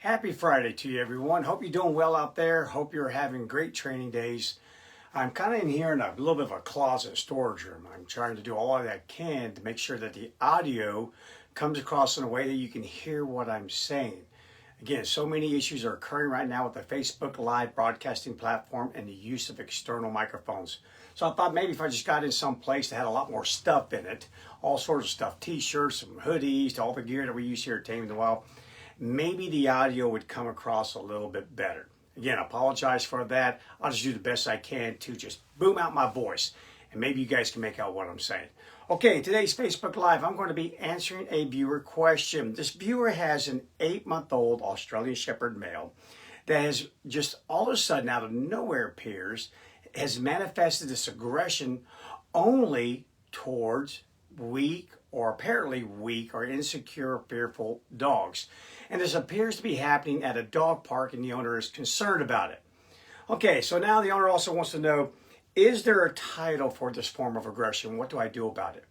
Happy Friday to you, everyone. Hope you're doing well out there. Hope you're having great training days. I'm kind of in here in a little bit of a closet storage room. I'm trying to do all that I can to make sure that the audio comes across in a way that you can hear what I'm saying. Again, so many issues are occurring right now with the Facebook Live broadcasting platform and the use of external microphones. So I thought maybe if I just got in some place that had a lot more stuff in it, all sorts of stuff, t-shirts, some hoodies, all the gear that we use here at Taming the Wild, maybe the audio would come across a little bit better. Again, I apologize for that. I'll just do the best I can to just boom out my voice, and maybe you guys can make out what I'm saying. Okay, today's Facebook Live, I'm going to be answering a viewer question. This viewer has an 8-month-old Australian Shepherd male that has just all of a sudden, out of nowhere appears, has manifested this aggression only towards weak or apparently weak or insecure, fearful dogs. And this appears to be happening at a dog park, and the owner is concerned about it. Okay, so now the owner also wants to know, is there a title for this form of aggression? What do I do about it?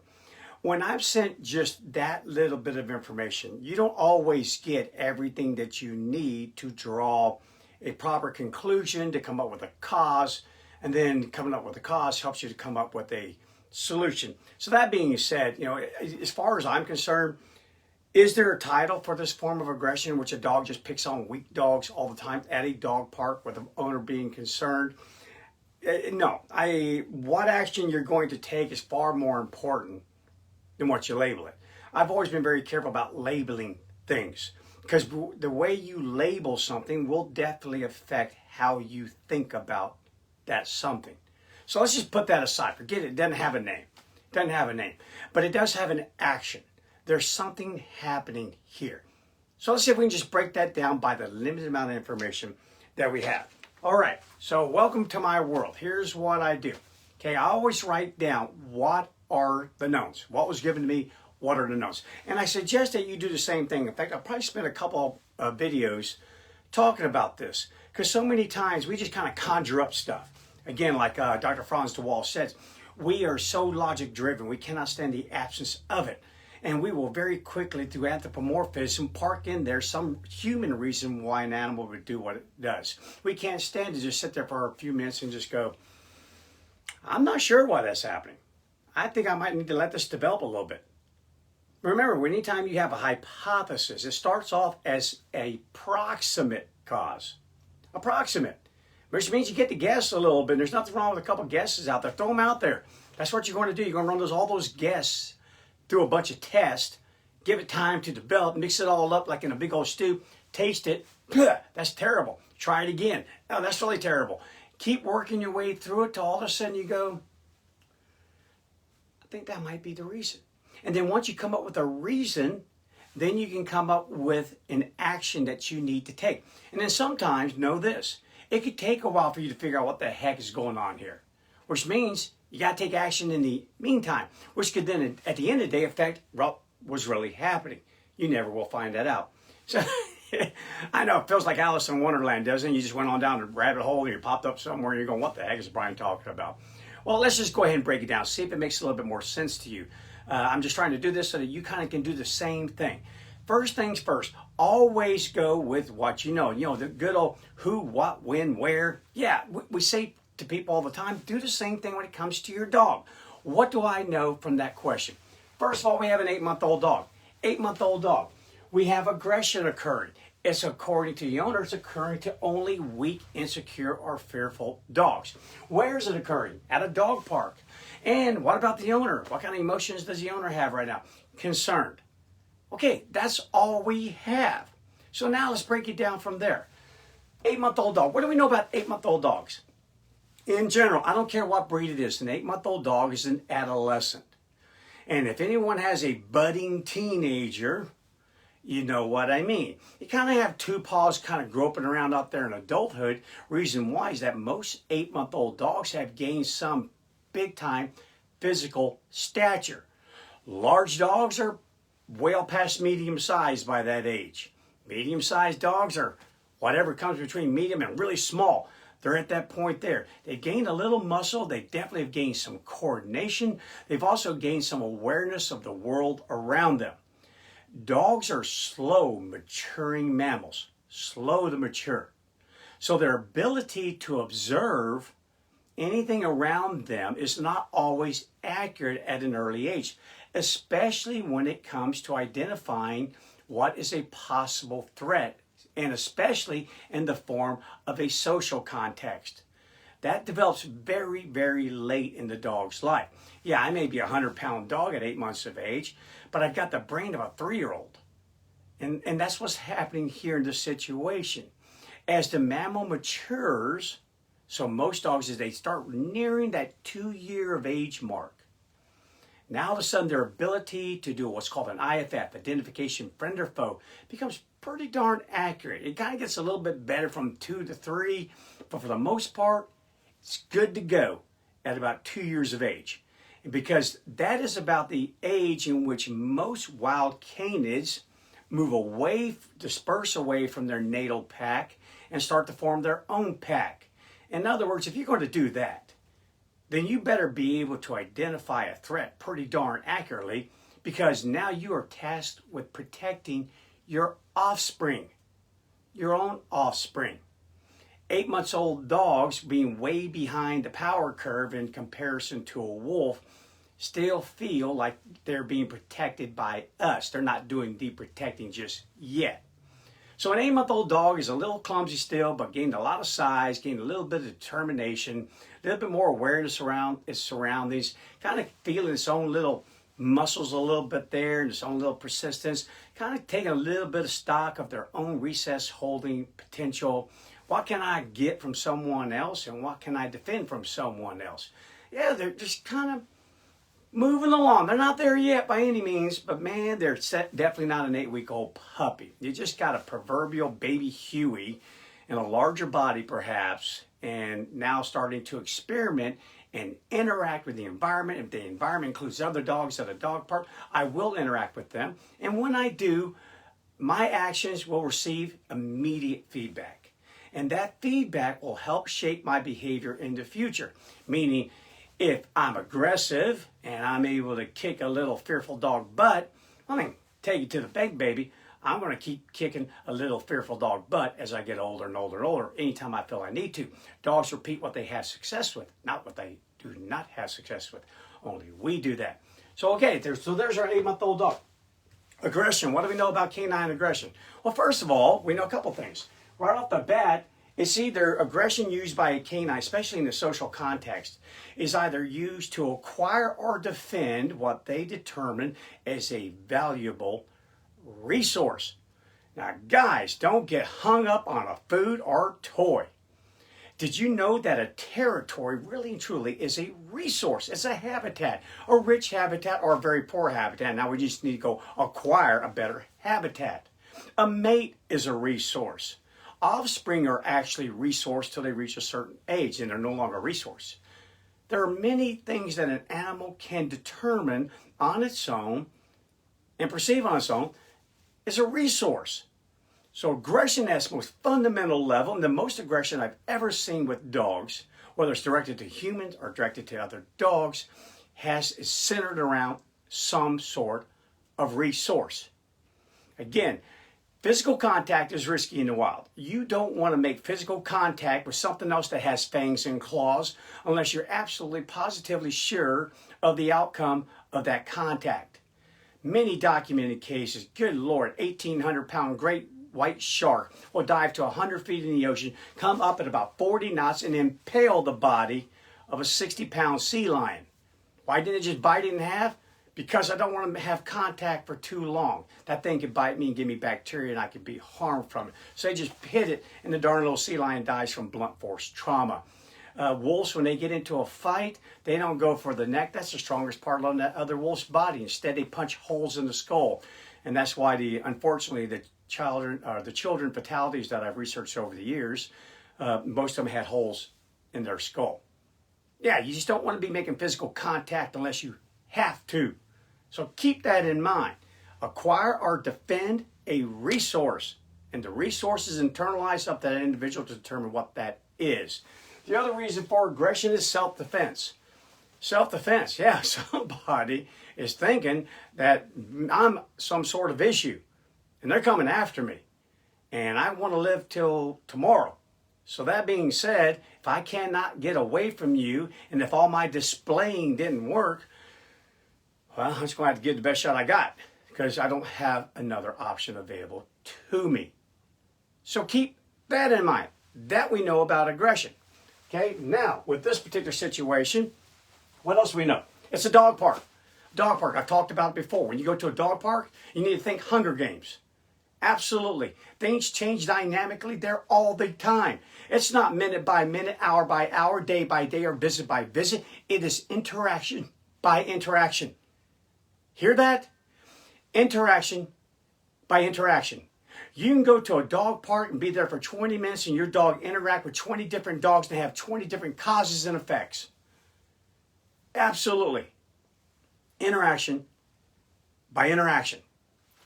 When I've sent just that little bit of information, you don't always get everything that you need to draw a proper conclusion, to come up with a cause, and then coming up with a cause helps you to come up with a solution. So that being said, as far as I'm concerned, is there a title for this form of aggression in which a dog just picks on weak dogs all the time at a dog park with the owner being concerned? No. What action you're going to take is far more important than what you label it. I've always been very careful about labeling things, because the way you label something will definitely affect how you think about that something. So let's just put that aside. Forget it. It doesn't have a name. It doesn't have a name. But it does have an action. There's something happening here. So let's see if we can just break that down by the limited amount of information that we have. All right. So welcome to my world. Here's what I do. Okay. I always write down what are the knowns. What was given to me? What are the knowns? And I suggest that you do the same thing. In fact, I'll probably spend a couple of videos talking about this, because so many times we just kind of conjure up stuff. Again, like Dr. Franz de Waal says, we are so logic driven, we cannot stand the absence of it. And we will very quickly, through anthropomorphism, park in there some human reason why an animal would do what it does. We can't stand to just sit there for a few minutes and just go, I'm not sure why that's happening. I think I might need to let this develop a little bit. Remember, anytime you have a hypothesis, it starts off as a proximate cause. Approximate. Which means you get to guess a little bit. There's nothing wrong with a couple guesses out there. Throw them out there. That's what you're going to do. You're going to run all those guesses through a bunch of tests. Give it time to develop. Mix it all up like in a big old stew. Taste it. That's terrible. Try it again. Oh, that's really terrible. Keep working your way through it till all of a sudden you go, I think that might be the reason. And then once you come up with a reason, then you can come up with an action that you need to take. And then sometimes, know this, it could take a while for you to figure out what the heck is going on here, which means you got to take action in the meantime, which could then, at the end of the day, affect what was really happening. You never will find that out. So I know it feels like Alice in Wonderland, doesn't it? You just went on down a rabbit hole and you popped up somewhere and you're going, what the heck is Bryan talking about? Well, let's just go ahead and break it down. See if it makes a little bit more sense to you. I'm just trying to do this so that you kind of can do the same thing. First things first, always go with what you know. You know, the good old who, what, when, where. Yeah, we say to people all the time, do the same thing when it comes to your dog. What do I know from that question? First of all, we have an 8-month-old dog. 8-month-old dog. We have aggression occurring. It's, according to the owner, it's occurring to only weak, insecure, or fearful dogs. Where is it occurring? At a dog park. And what about the owner? What kind of emotions does the owner have right now? Concerned. Okay, that's all we have. So now let's break it down from there. 8-month-old dog. What do we know about 8-month-old dogs? In general, I don't care what breed it is. An 8-month-old dog is an adolescent. And if anyone has a budding teenager, you know what I mean. You kind of have two paws kind of groping around out there in adulthood. Reason why is that most 8-month-old dogs have gained some big-time physical stature. Large dogs are well past medium size by that age. Medium sized dogs are whatever comes between medium and really small. They're at that point there. They've gained a little muscle. They definitely have gained some coordination. They've also gained some awareness of the world around them. Dogs are slow maturing mammals. slow to mature. So their ability to observe anything around them is not always accurate at an early age, especially when it comes to identifying what is a possible threat, and especially in the form of a social context. That develops very, very late in the dog's life. Yeah, I may be a 100-pound dog at 8 months of age, but I've got the brain of a 3-year-old. And that's what's happening here in this situation. As the mammal matures, so most dogs, as they start nearing that 2-year of age mark, now all of a sudden their ability to do what's called an IFF, identification friend or foe, becomes pretty darn accurate. It kind of gets a little bit better from 2 to 3, but for the most part, it's good to go at about 2 years of age. Because that is about the age in which most wild canids move away, disperse away from their natal pack and start to form their own pack. In other words, if you're going to do that, then you better be able to identify a threat pretty darn accurately, because now you are tasked with protecting your offspring, your own offspring. 8-month-old dogs, being way behind the power curve in comparison to a wolf, still feel like they're being protected by us. They're not doing deep protecting just yet. So an 8-month-old dog is a little clumsy still, but gained a lot of size, gained a little bit of determination, a little bit more awareness around its surroundings, kind of feeling its own little muscles a little bit there, and its own little persistence, kind of taking a little bit of stock of their own recess holding potential. What can I get from someone else, and what can I defend from someone else? Yeah, they're just kind of moving along. They're not there yet by any means, but man, they're definitely not an 8-week-old puppy. You just got a proverbial baby Huey in a larger body perhaps, and now starting to experiment and interact with the environment. If the environment includes other dogs at a dog park, I will interact with them. And when I do, my actions will receive immediate feedback. And that feedback will help shape my behavior in the future. Meaning, if I'm aggressive and I'm able to kick a little fearful dog butt, I mean, take it to the bank, baby. I'm going to keep kicking a little fearful dog butt as I get older and older and older, anytime I feel I need to. Dogs repeat what they have success with, not what they do not have success with. Only we do that. So, okay, there's our 8-month-old dog. Aggression. What do we know about canine aggression? Well, first of all, we know a couple things. Right off the bat, it's either aggression used by a canine, especially in the social context, is either used to acquire or defend what they determine as a valuable resource. Now, guys, don't get hung up on a food or toy. Did you know that a territory really and truly is a resource? It's a habitat, a rich habitat or a very poor habitat. Now we just need to go acquire a better habitat. A mate is a resource. Offspring are actually resource till they reach a certain age and they're no longer a resource. There are many things that an animal can determine on its own and perceive on its own as a resource. So aggression at its most fundamental level, and the most aggression I've ever seen with dogs, whether it's directed to humans or directed to other dogs, is centered around some sort of resource. Again, physical contact is risky in the wild. You don't want to make physical contact with something else that has fangs and claws unless you're absolutely positively sure of the outcome of that contact. Many documented cases, good Lord, 1,800-pound great white shark will dive to 100 feet in the ocean, come up at about 40 knots, and impale the body of a 60-pound sea lion. Why didn't it just bite it in half? Because I don't want to have contact for too long. That thing could bite me and give me bacteria and I could be harmed from it. So they just hit it and the darn little sea lion dies from blunt force trauma. Wolves, when they get into a fight, they don't go for the neck. That's the strongest part of that other wolf's body. Instead, they punch holes in the skull. And that's why, unfortunately, the children fatalities that I've researched over the years, most of them had holes in their skull. Yeah, you just don't want to be making physical contact unless you have to. So keep that in mind. Acquire or defend a resource. And the resource is internalized up to that individual to determine what that is. The other reason for aggression is self-defense. Self-defense, yeah, somebody is thinking that I'm some sort of issue and they're coming after me. and I want to live till tomorrow. So that being said, if I cannot get away from you, and if all my displaying didn't work, well, I'm just going to have to give the best shot I got because I don't have another option available to me. So keep that in mind. That we know about aggression. Okay, now with this particular situation, what else do we know? It's a dog park. Dog park, I've talked about it before. When you go to a dog park, you need to think Hunger Games. Absolutely. Things change dynamically there all the time. It's not minute by minute, hour by hour, day by day, or visit by visit. It is interaction by interaction. Hear that? Interaction by interaction. You can go to a dog park and be there for 20 minutes and your dog interact with 20 different dogs and have 20 different causes and effects. Absolutely. Interaction by interaction.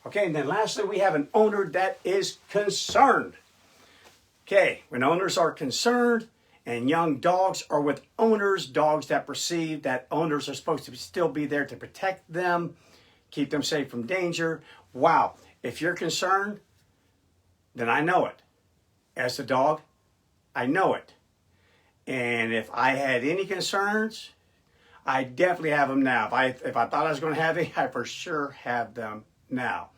Okay, and then lastly, we have an owner that is concerned. Okay, when owners are concerned and young dogs are with owners, dogs that perceive that owners are supposed to still be there to protect them, keep them safe from danger. Wow, if you're concerned, then I know it. As a dog, I know it. And if I had any concerns, I definitely have them now. If I thought I was going to have any, I for sure have them now.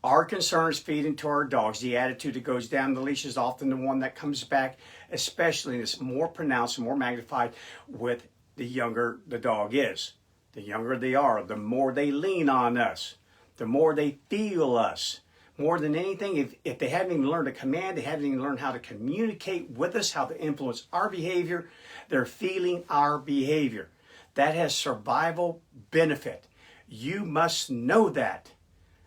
Our concerns feed into our dogs. The attitude that goes down the leash is often the one that comes back, especially, and it's more pronounced and more magnified with the younger the dog is. The younger they are, the more they lean on us, the more they feel us. More than anything, if they haven't even learned a command, they haven't even learned how to communicate with us, how to influence our behavior, they're feeling our behavior. That has survival benefit. You must know that.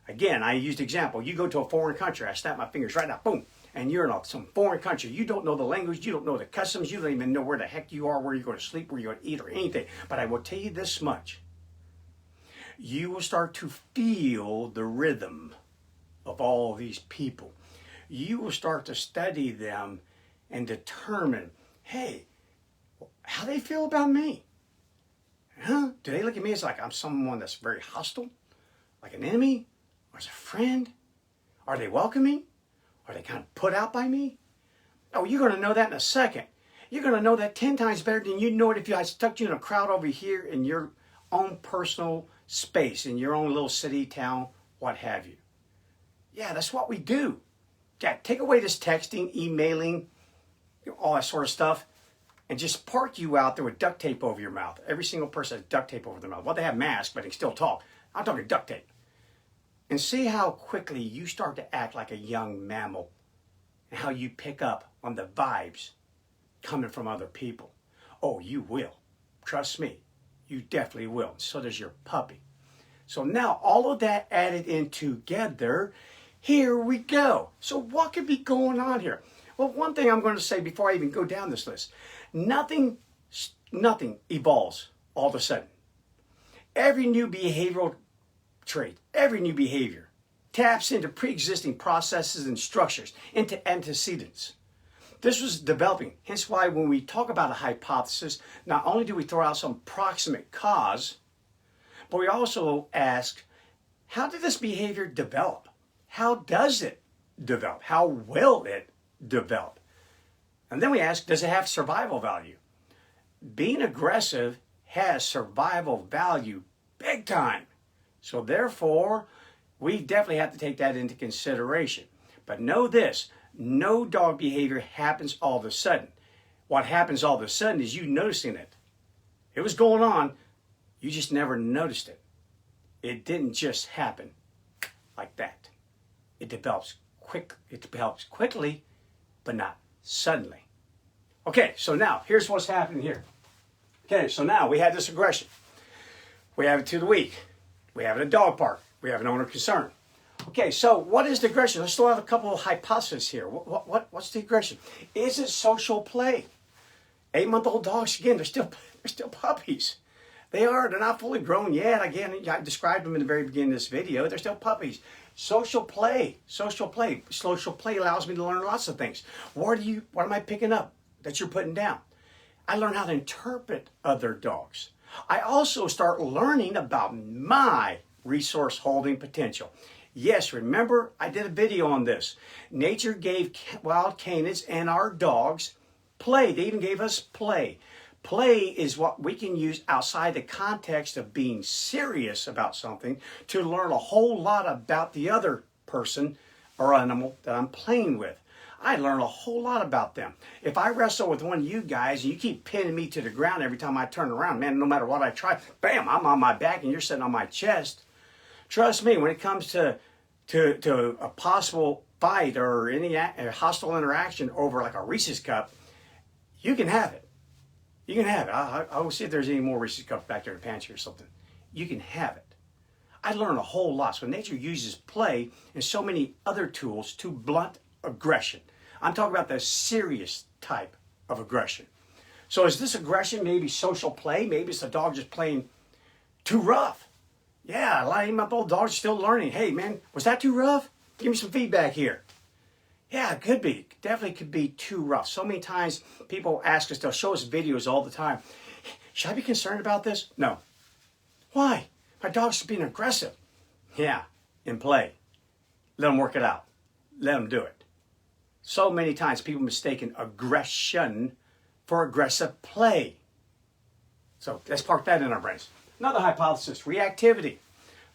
Again, I used example. You go to a foreign country. I snap my fingers right now, boom, and you're in some foreign country. You don't know the language. You don't know the customs. You don't even know where the heck you are, where you're going to sleep, where you're going to eat, or anything. But I will tell you this much. You will start to feel the rhythm of all these people. You will start to study them and determine, hey, how they feel about me. Huh? Do they look at me as like I'm someone that's very hostile? Like an enemy? Or as a friend? Are they welcoming? Are they kind of put out by me? Oh, you're going to know that in a second. You're going to know that 10 times better than you'd know it if I stuck you in a crowd over here in your own personal space, in your own little city, town, what have you. Yeah, that's what we do. Yeah, take away this texting, emailing, all that sort of stuff, and just park you out there with duct tape over your mouth. Every single person has duct tape over their mouth. Well, they have masks, but they can still talk. I'm talking duct tape. And see how quickly you start to act like a young mammal and how you pick up on the vibes coming from other people. Oh, you will. Trust me. You definitely will. So does your puppy. So now all of that added in together, here we go. So what could be going on here? Well, one thing I'm going to say before I even go down this list, nothing evolves all of a sudden. Every new behavioral trait, every new behavior taps into pre-existing processes and structures, into antecedents. This was developing, hence why when we talk about a hypothesis, not only do we throw out some proximate cause, but we also ask, how did this behavior develop? How does it develop? How will it develop? And then we ask, does it have survival value? Being aggressive has survival value big time. So therefore, we definitely have to take that into consideration. But know this, no dog behavior happens all of a sudden. What happens all of a sudden is you noticing it. It was going on, you just never noticed it. It didn't just happen like that. It develops quickly, but not suddenly. Okay, so now here's what's happening here. Okay, so now we have this aggression. We have it to the week. We have it at a dog park. We have an owner concern. Okay, so what is the aggression? Let's throw out a couple of hypotheses here. What's the aggression? Is it social play? 8-month-old dogs, again, they're still puppies. They're not fully grown yet. Again, I described them in the very beginning of this video. They're still puppies. Social play allows me to learn lots of things. What am I picking up that you're putting down? I learn how to interpret other dogs. I also start learning about my resource holding potential. Yes, remember I did a video on this. Nature gave wild canids and our dogs play. They even gave us play. Play is what we can use outside the context of being serious about something to learn a whole lot about the other person or animal that I'm playing with. I learn a whole lot about them. If I wrestle with one of you guys and you keep pinning me to the ground every time I turn around, man, no matter what I try, bam, I'm on my back and you're sitting on my chest. Trust me, when it comes to a possible fight or any hostile interaction over like a Reese's cup, you can have it. You can have it. I will see if there's any more Reese's cups back there in the pantry or something. You can have it. I learned a whole lot. So nature uses play and so many other tools to blunt aggression. I'm talking about the serious type of aggression. So is this aggression maybe social play? Maybe it's the dog just playing too rough. Yeah, a lot of my old dogs are still learning. Hey, man, was that too rough? Give me some feedback here. Yeah, it could be. Definitely could be too rough. So many times people ask us, they'll show us videos all the time. Should I be concerned about this? No. Why? My dog's being aggressive. Yeah, in play. Let them work it out. Let them do it. So many times people mistaken aggression for aggressive play. So let's park that in our brains. Another hypothesis, reactivity.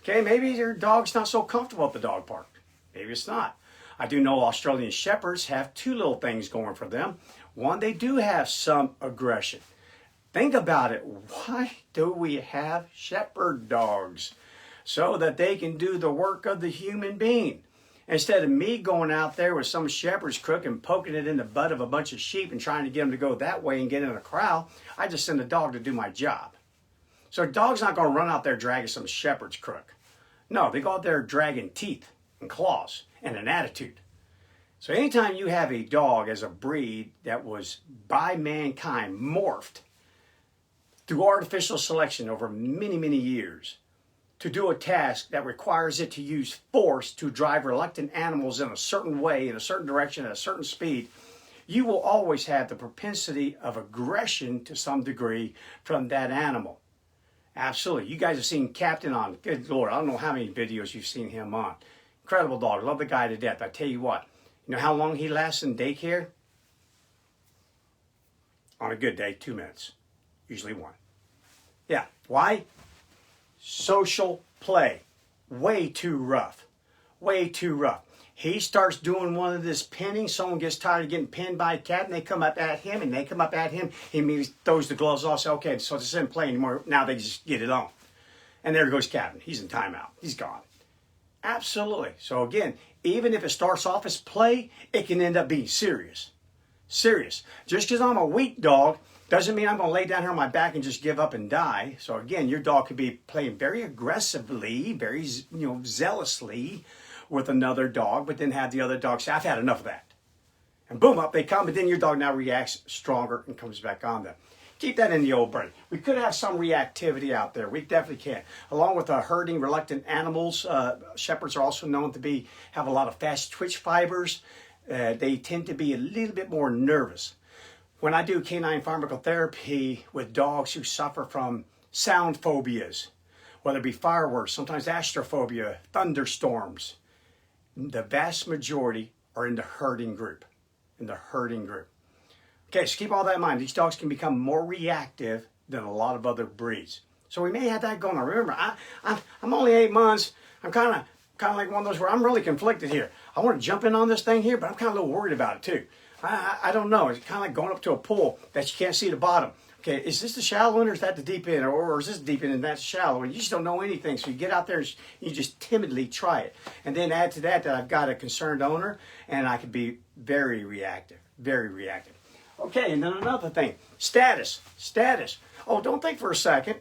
Okay, maybe your dog's not so comfortable at the dog park. Maybe it's not. I do know Australian Shepherds have two little things going for them. One, they do have some aggression. Think about it. Why do we have shepherd dogs? So that they can do the work of the human being. Instead of me going out there with some shepherd's crook and poking it in the butt of a bunch of sheep and trying to get them to go that way and get in a corral, I just send a dog to do my job. So a dog's not going to run out there dragging some shepherd's crook. No, they go out there dragging teeth and claws and an attitude. So anytime you have a dog as a breed that was by mankind morphed through artificial selection over many, many years to do a task that requires it to use force to drive reluctant animals in a certain way, in a certain direction, at a certain speed, you will always have the propensity of aggression to some degree from that animal. Absolutely. You guys have seen Captain on, good Lord, I don't know how many videos you've seen him on. Incredible dog. Love the guy to death. I tell you what, you know how long he lasts in daycare? On a good day, 2 minutes. Usually 1. Yeah. Why? Social play. Way too rough. Way too rough. He starts doing one of this pinning. Someone gets tired of getting pinned by a cat, and they come up at him, and they come up at him. He immediately throws the gloves off. Says, okay, so this isn't play anymore. Now they just get it on. And there goes Captain. He's in timeout. He's gone. Absolutely. So again, even if it starts off as play, it can end up being serious. Serious. Just because I'm a weak dog doesn't mean I'm going to lay down here on my back and just give up and die. So again, your dog could be playing very aggressively, very zealously with another dog, but then have the other dog say, I've had enough of that. And boom, up they come, but then your dog now reacts stronger and comes back on them. Keep that in the old brain. We could have some reactivity out there. We definitely can. Along with herding reluctant animals, shepherds are also known to have a lot of fast twitch fibers. They tend to be a little bit more nervous. When I do canine pharmacotherapy with dogs who suffer from sound phobias, whether it be fireworks, sometimes astrophobia, thunderstorms, the vast majority are in the herding group. Okay, so keep all that in mind. These dogs can become more reactive than a lot of other breeds. So we may have that going on. Remember, I'm only 8 months. I'm kind of like one of those where I'm really conflicted here. I want to jump in on this thing here, but I'm kind of a little worried about it too. I don't know. It's kind of like going up to a pool that you can't see the bottom. Okay, is this the shallow end or is that the deep end? Or is this deep end and that's shallow? And you just don't know anything. So you get out there and you just timidly try it. And then add to that I've got a concerned owner and I could be very reactive. Very reactive. Okay, and then another thing. Status. Oh, don't think for a second.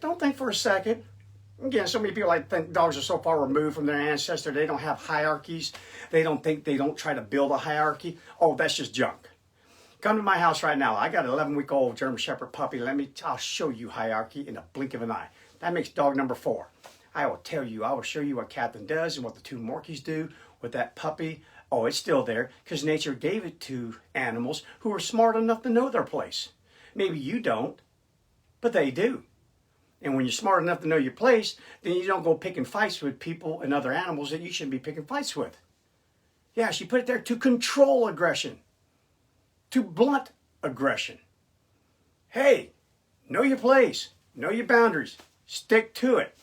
Again, so many people think dogs are so far removed from their ancestor, they don't have hierarchies. They don't try to build a hierarchy. Oh, that's just junk. Come to my house right now. I got an 11-week-old German Shepherd puppy. I'll show you hierarchy in a blink of an eye. That makes dog number 4. I will show you what Captain does and what the 2 Morkies do with that puppy. Oh, it's still there because nature gave it to animals who are smart enough to know their place. Maybe you don't, but they do. And when you're smart enough to know your place, then you don't go picking fights with people and other animals that you shouldn't be picking fights with. Yeah, she put it there to control aggression, to blunt aggression. Hey, know your place, know your boundaries, stick to it.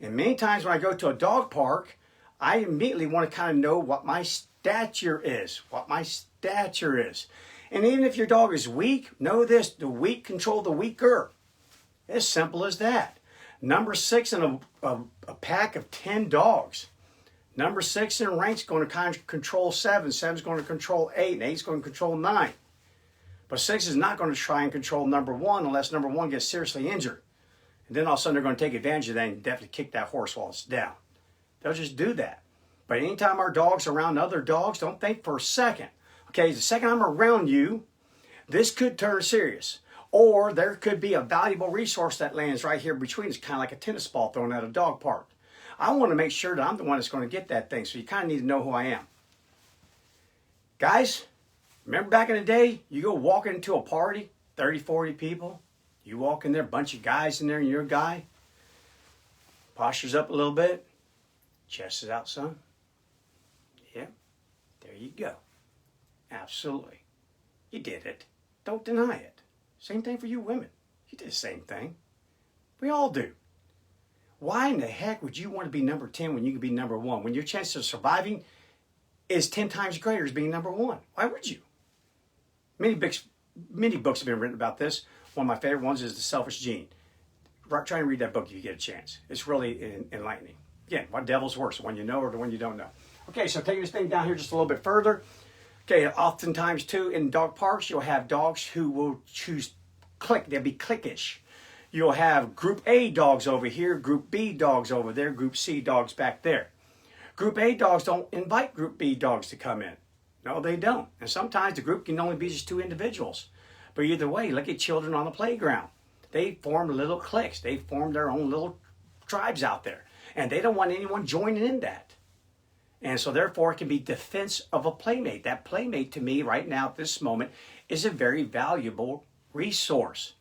And many times when I go to a dog park, I immediately want to kind of know what my stature is, And even if your dog is weak, know this, the weak control the weaker. As simple as that. Number 6 in a pack of 10 dogs. Number 6 in rank's going to kind of control 7. 7's going to control 8. And 8's going to control 9. But 6 is not going to try and control number 1 unless number 1 gets seriously injured. And then all of a sudden they're going to take advantage of that and definitely kick that horse while it's down. They'll just do that. But anytime our dog's around other dogs, don't think for a second. Okay, the second I'm around you, this could turn serious. Or there could be a valuable resource that lands right here between us, kind of like a tennis ball thrown at a dog park. I want to make sure that I'm the one that's going to get that thing, so you kind of need to know who I am. Guys, remember back in the day, you go walking into a party, 30, 40 people, you walk in there, a bunch of guys in there, and you're a guy. Posture's up a little bit, chest is out some. Yeah, there you go. Absolutely. You did it. Don't deny it. Same thing for you women. You did the same thing. We all do. Why in the heck would you want to be number 10 when you can be number 1? When your chance of surviving is 10 times greater as being number 1? Why would you? Many books have been written about this. One of my favorite ones is The Selfish Gene. Try and read that book if you get a chance. It's really enlightening. Again, what devil's worse, the one you know or the one you don't know? Okay, so taking this thing down here just a little bit further. Okay, oftentimes too in dog parks, you'll have dogs who will choose click. They'll be cliquish. You'll have group A dogs over here, group B dogs over there, group C dogs back there. Group A dogs don't invite group B dogs to come in. No, they don't. And sometimes the group can only be just 2 individuals. But either way, look at children on the playground. They form little cliques. They form their own little tribes out there. And they don't want anyone joining in that. And so therefore it can be defense of a playmate. That playmate to me right now at this moment is a very valuable resource.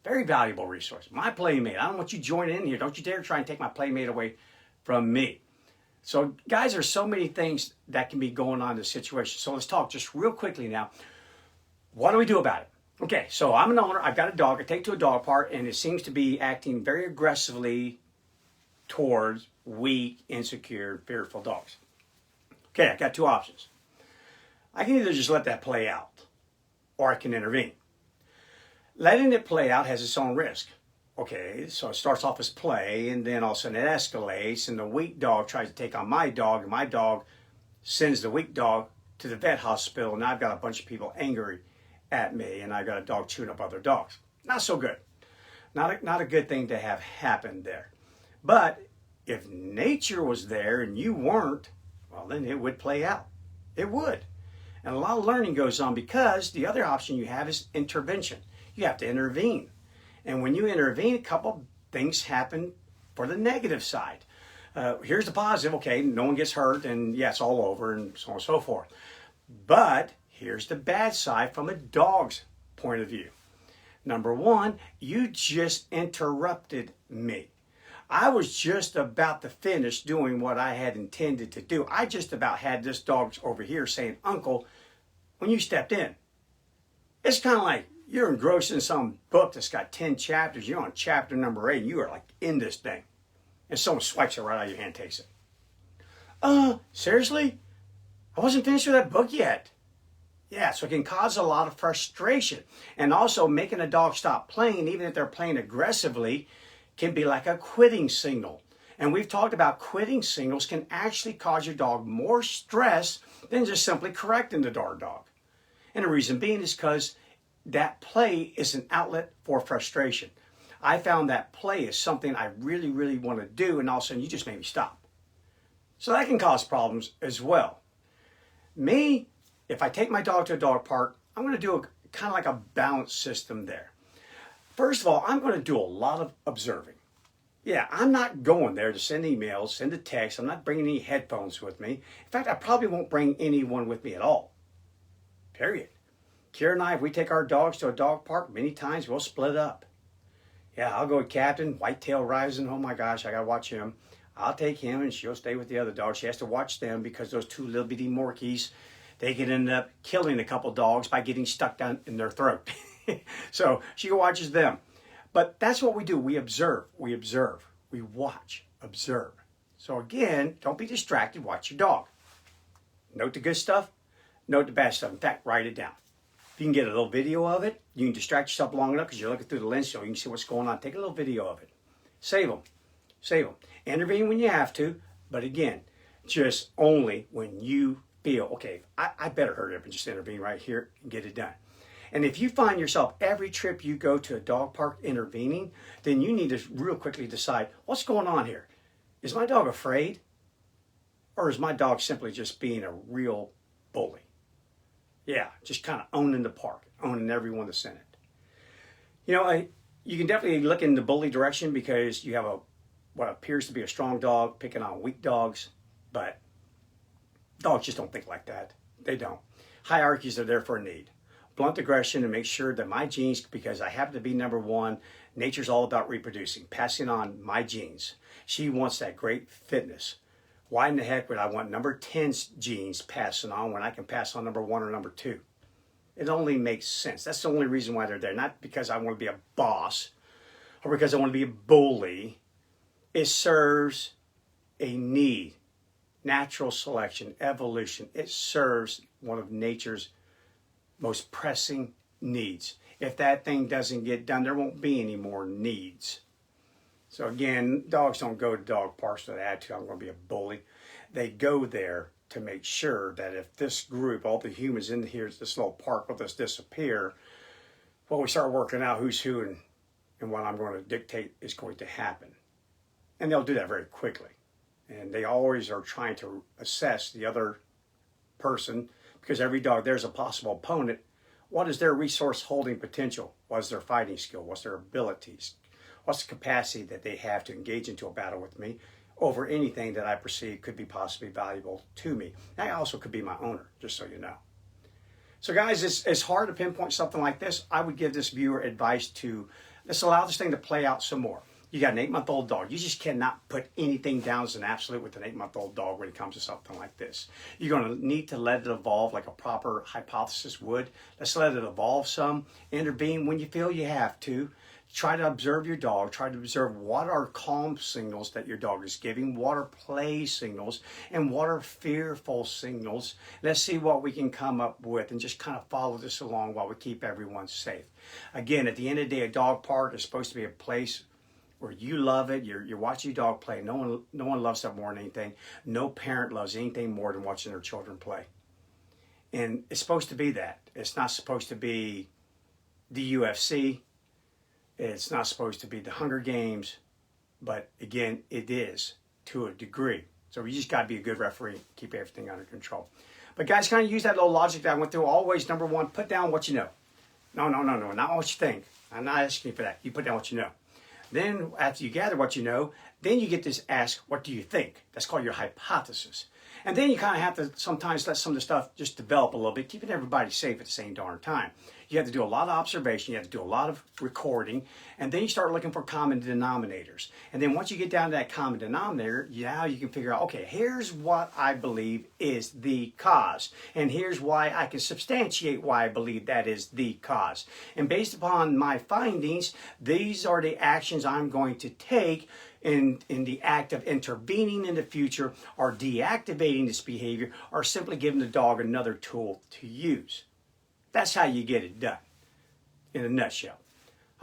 Very valuable resource. My playmate. I don't want you joining in here. Don't you dare try and take my playmate away from me. So guys, there's so many things that can be going on in this situation. So let's talk just real quickly now. What do we do about it? Okay, so I'm an owner. I've got a dog. I take to a dog park and it seems to be acting very aggressively towards weak, insecure, fearful dogs. Okay, I got 2 options. I can either just let that play out or I can intervene. Letting it play out has its own risk. Okay, so it starts off as play and then all of a sudden it escalates and the weak dog tries to take on my dog and my dog sends the weak dog to the vet hospital and I've got a bunch of people angry at me and I've got a dog chewing up other dogs. Not so good. Not a good thing to have happen there. But if nature was there and you weren't, well, then it would play out. It would. And a lot of learning goes on because the other option you have is intervention. You have to intervene. And when you intervene, a couple things happen for the negative side. Here's the positive. Okay, no one gets hurt and yeah, it's all over and so on and so forth. But here's the bad side from a dog's point of view. Number 1, you just interrupted me. I was just about to finish doing what I had intended to do. I just about had this dog over here saying, "Uncle," when you stepped in. It's kind of like you're engrossed in some book that's got 10 chapters. You're on chapter number 8. You are like in this thing. And someone swipes it right out of your hand, takes it. Seriously? I wasn't finished with that book yet. Yeah, so it can cause a lot of frustration. And also making a dog stop playing, even if they're playing aggressively, can be like a quitting signal. And we've talked about quitting signals can actually cause your dog more stress than just simply correcting the dog. And the reason being is because that play is an outlet for frustration. I found that play is something I really, really want to do, and all of a sudden you just made me stop. So that can cause problems as well. Me, if I take my dog to a dog park, I'm going to do kind of like a balance system there. First of all, I'm going to do a lot of observing. Yeah, I'm not going there to send emails, send a text. I'm not bringing any headphones with me. In fact, I probably won't bring anyone with me at all. Period. Kira and I, if we take our dogs to a dog park, many times we'll split up. Yeah, I'll go with Captain, Whitetail Rising. Oh my gosh, I gotta watch him. I'll take him and she'll stay with the other dogs. She has to watch them because those two little bitty Morkies, they can end up killing a couple dogs by getting stuck down in their throat. So she watches them. But that's what we do. We observe, we watch, observe. So again, don't be distracted, watch your dog. Note the good stuff, note the bad stuff. In fact, write it down. If you can get a little video of it, you can distract yourself long enough because you're looking through the lens so you can see what's going on. Take a little video of it. Save them. Save them. Intervene when you have to, but again, just only when you feel, okay, I better hurry up and just intervene right here and get it done. And if you find yourself every trip you go to a dog park intervening, then you need to real quickly decide, what's going on here? Is my dog afraid? Or is my dog simply just being a real bully? Yeah, just kind of owning the park, owning everyone that's in it. You know, you can definitely look in the bully direction because you have what appears to be a strong dog picking on weak dogs, but dogs just don't think like that. They don't. Hierarchies are there for a need. Blunt aggression and make sure that my genes, because I happen to be number one, nature's all about reproducing, passing on my genes. She wants that great fitness. Why in the heck would I want number 10's genes passing on when I can pass on number 1 or number 2? It only makes sense. That's the only reason why they're there. Not because I want to be a boss or because I want to be a bully. It serves a need. Natural selection, evolution. It serves one of nature's most pressing needs. If that thing doesn't get done, there won't be any more needs. So again, dogs don't go to dog parks with an attitude, I'm going to be a bully. They go there to make sure that if this group, all the humans in here, this little park with us disappear, well, we start working out who's who and what I'm going to dictate is going to happen. And they'll do that very quickly. And they always are trying to assess the other person because every dog, there's a possible opponent. What is their resource holding potential? What is their fighting skill? What's their abilities? What's the capacity that they have to engage into a battle with me over anything that I perceive could be possibly valuable to me? I also could be my owner, just so you know. So guys, it's hard to pinpoint something like this. I would give this viewer advice to, let's allow this thing to play out some more. You got an 8-month-old dog. You just cannot put anything down as an absolute with an 8-month-old dog when it comes to something like this. You're going to need to let it evolve like a proper hypothesis would. Let's let it evolve some. Intervene when you feel you have to. Try to observe your dog. Try to observe what are calm signals that your dog is giving, what are play signals, and what are fearful signals. Let's see what we can come up with and just kind of follow this along while we keep everyone safe. Again, at the end of the day, a dog park is supposed to be a place where you love it. You're watching your dog play. No one loves that more than anything. No parent loves anything more than watching their children play. And it's supposed to be that. It's not supposed to be the UFC. It's not supposed to be the Hunger Games. But again, it is to a degree. So you just got to be a good referee, keep everything under control. But guys, kind of use that little logic that I went through. Always, number one, put down what you know. No, not what you think. I'm not asking you for that. You put down what you know. Then after you gather what you know, then you get to ask, what do you think? That's called your hypothesis. And then you kind of have to sometimes let some of the stuff just develop a little bit, keeping everybody safe at the same darn time. You have to do a lot of observation. You have to do a lot of recording. And then you start looking for common denominators. And then once you get down to that common denominator, now you can figure out, okay, here's what I believe is the cause. And here's why I can substantiate why I believe that is the cause. And based upon my findings, these are the actions I'm going to take in the act of intervening in the future or deactivating this behavior or simply giving the dog another tool to use. That's how you get it done in a nutshell.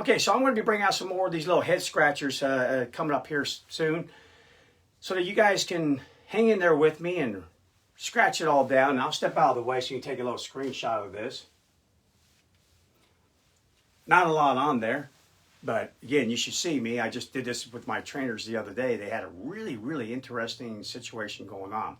Okay, so I'm going to be bringing out some more of these little head scratchers coming up here soon so that you guys can hang in there with me and scratch it all down. And I'll step out of the way so you can take a little screenshot of this. Not a lot on there. But again, you should see me. I just did this with my trainers the other day. They had a really, really interesting situation going on.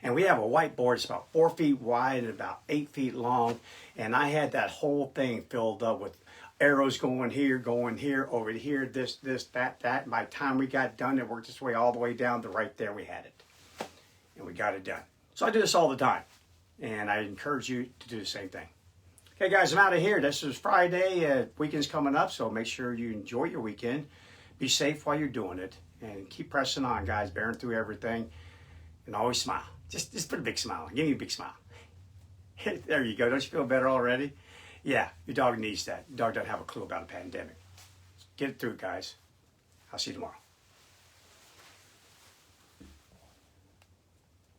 And we have a whiteboard. It's about 4 feet wide and about 8 feet long. And I had that whole thing filled up with arrows going here, over here, this, that. By the time we got done, it worked its way all the way down to right there. We had it. And we got it done. So I do this all the time. And I encourage you to do the same thing. Hey guys, I'm out of here. This is Friday. Weekend's coming up, so make sure you enjoy your weekend. Be safe while you're doing it, and keep pressing on, guys. Bearing through everything, and always smile. Just put a big smile on. Give me a big smile. There you go. Don't you feel better already? Yeah, your dog needs that. Your dog doesn't have a clue about a pandemic. Get it through, guys. I'll see you tomorrow.